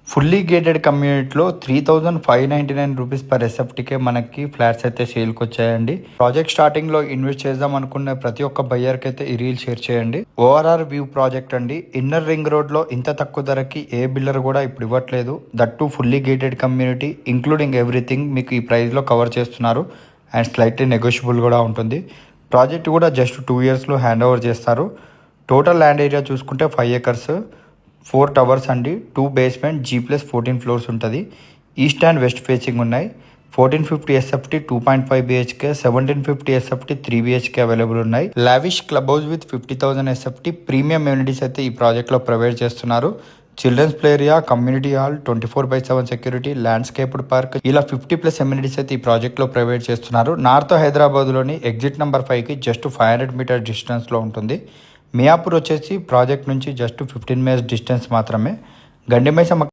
Fully gated కమ్యూనిటీలో 3,599 rupees per ఎస్ఎఫ్టీకే మనకి flats అయితే సేల్కి వచ్చాయండి. ప్రాజెక్ట్ స్టార్టింగ్లో ఇన్వెస్ట్ చేద్దాం అనుకున్న ప్రతి ఒక్క బయ్యర్కి అయితే ఈ రీల్ షేర్ చేయండి. ఓఆర్ఆర్ వ్యూ ప్రాజెక్ట్ అండి. ఇన్నర్ రింగ్ రోడ్లో ఇంత తక్కువ ధరకి ఏ బిల్డర్ కూడా ఇప్పుడు ఇవ్వట్లేదు. That fully gated community including everything మీకు ఈ ప్రైస్లో కవర్ చేస్తున్నారు. అండ్ స్లైట్లీ నెగోషియబుల్ కూడా ఉంటుంది. ప్రాజెక్ట్ కూడా జస్ట్ 2 yearsలో హ్యాండ్ ఓవర్ చేస్తారు. టోటల్ ల్యాండ్ ఏరియా చూసుకుంటే 5 acres, 4 towers అండి, 2 basement, G+14 floors ఉంటుంది. ఈస్ట్ అండ్ వెస్ట్ ఫేసింగ్ ఉన్నాయి. 1450 SFT 2.5 BHK, 1750 SFT 3 BHK available ఉన్నాయి. Lavish club house with 50,000 SFT premium amenities అయితే ఈ ప్రాజెక్ట్లో ప్రొవైడ్ చేస్తున్నారు. Children's play area, community hall, 24/7 security, landscaped park, ఇలా 50+ ఎమ్యూనిటీస్ అయితే ఈ ప్రాజెక్ట్లో ప్రొవైడ్ చేస్తున్నారు. నార్త్ హైదరాబాద్లోని ఎగ్జిట్ నెంబర్ 5కి జస్ట్ 500 meter డిస్టెన్స్లో ఉంటుంది. మియాపూర్ వచ్చేసి ప్రాజెక్ట్ నుంచి జస్ట్ 15 minutes డిస్టెన్స్ మాత్రమే. గండిమైసమ్మ